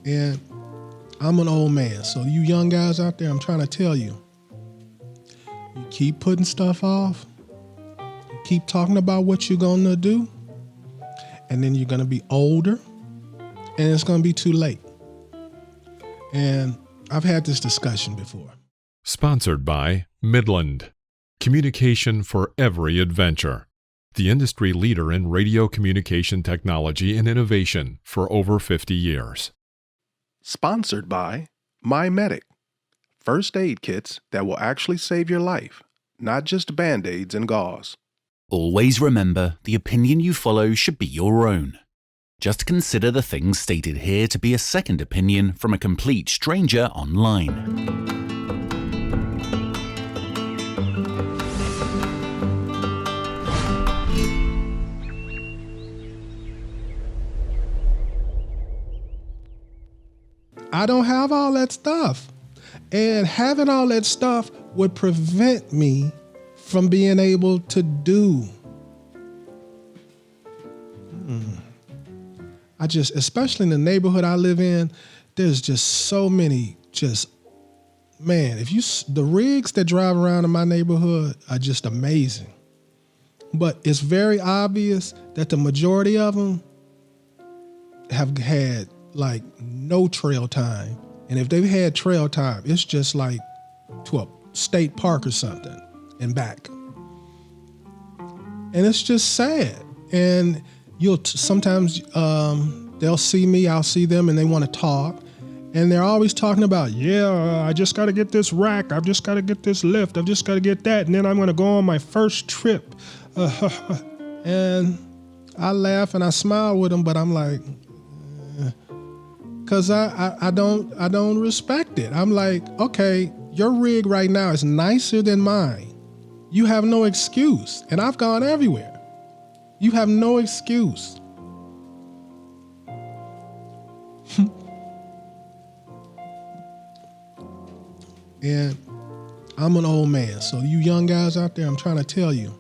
And I'm an old man, so you young guys out there, I'm trying to tell you, you keep putting stuff off, you keep talking about what you're gonna do, and then you're gonna be older, and it's gonna be too late. And I've had this discussion before. Sponsored by MIDLAND Communication for Every Adventure, the industry leader in radio communication technology and innovation for over 50 years. Sponsored by MYMEDIC, first aid kits that will actually save your life, not just Band-Aids and gauze. Always remember, the opinion you follow should be your own. Just consider the things stated here to be a second opinion from a complete stranger online. I don't have all that stuff. And having all that stuff would prevent me from being able to do. Especially in the neighborhood I live in, there's just so many, the rigs that drive around in my neighborhood are just amazing. But it's very obvious that the majority of them have had like no trail time. And if they've had trail time, it's just like to a state park or something and back. And it's just sad. And sometimes they'll see me, I'll see them, and they want to talk. And they're always talking about, I just got to get this rack. I've just got to get this lift. I've just got to get that. And then I'm going to go on my first trip. And I laugh and I smile with them, but I'm like, because I don't respect it. I'm like, okay, your rig right now is nicer than mine. You have no excuse. And I've gone everywhere. You have no excuse. And I'm an old man, so you young guys out there, I'm trying to tell you,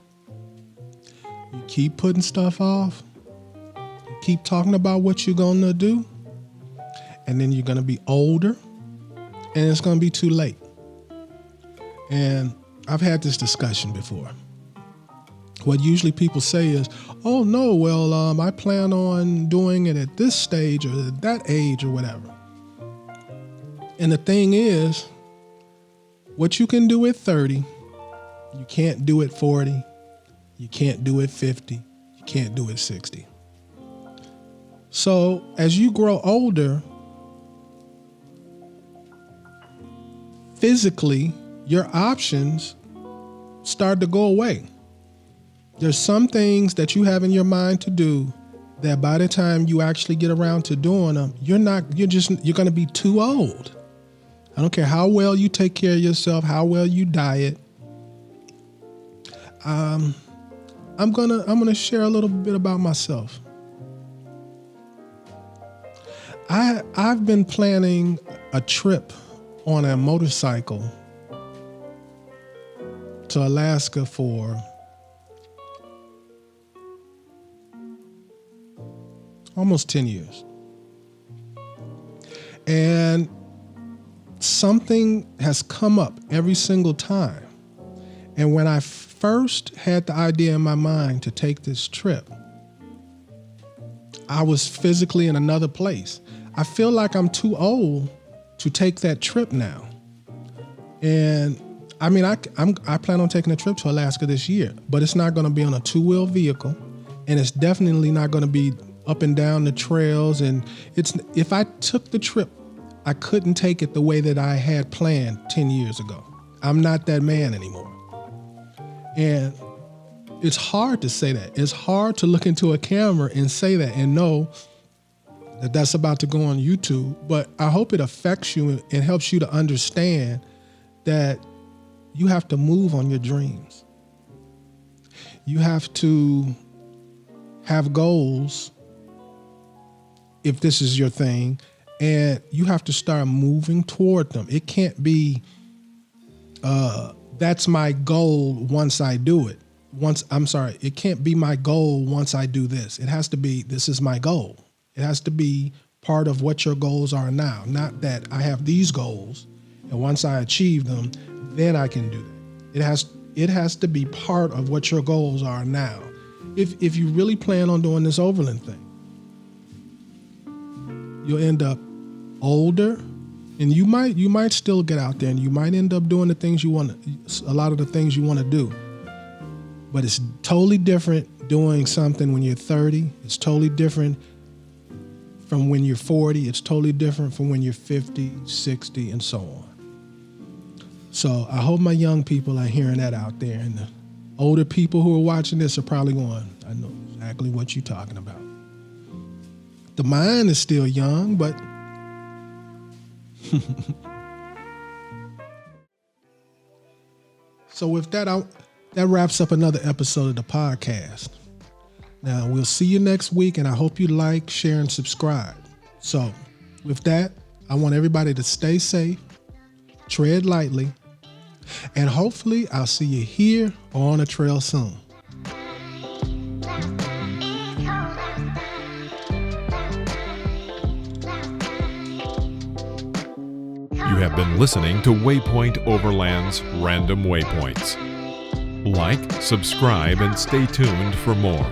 you keep putting stuff off, you keep talking about what you're gonna do, and then you're gonna be older, and it's gonna be too late. And I've had this discussion before. What usually people say is, oh no, well, I plan on doing it at this stage or at that age or whatever. And the thing is, what you can do at 30, you can't do at 40, you can't do at 50, you can't do at 60. So as you grow older, physically, your options start to go away. There's some things that you have in your mind to do that by the time you actually get around to doing them, you're going to be too old. I don't care how well you take care of yourself, how well you diet. I'm gonna share a little bit about myself. I've been planning a trip on a motorcycle to Alaska for almost 10 years. And something has come up every single time. And when I first had the idea in my mind to take this trip, I was physically in another place. I feel like I'm too old to take that trip now. And I mean, I plan on taking a trip to Alaska this year, but it's not going to be on a two-wheel vehicle, and it's definitely not going to be up and down the trails. And if I took the trip, I couldn't take it the way that I had planned 10 years ago. I'm not that man anymore. And it's hard to say that. It's hard to look into a camera and say that and know that that's about to go on YouTube. But I hope it affects you and helps you to understand that you have to move on your dreams. You have to have goals if this is your thing, and you have to start moving toward them. It can't be, that's my goal once I do it. It can't be my goal once I do this. It has to be, this is my goal. It has to be part of what your goals are now. Not that I have these goals and once I achieve them, then I can do that. It has to be part of what your goals are now. If you really plan on doing this Overland thing, you'll end up older, and you might still get out there and you might end up doing the things you want, a lot of the things you want to do. But it's totally different doing something when you're 30. It's totally different from when you're 40. It's totally different from when you're 50, 60, and so on. So I hope my young people are hearing that out there, and the older people who are watching this are probably going, I know exactly what you're talking about. The mind is still young, but so with that, that wraps up another episode of the podcast. Now, we'll see you next week, and I hope you like, share, and subscribe. So with that, I want everybody to stay safe, tread lightly, and hopefully I'll see you here or on a trail soon. You have been listening to Waypoint Overland's Random Waypoints. Like, subscribe, and stay tuned for more.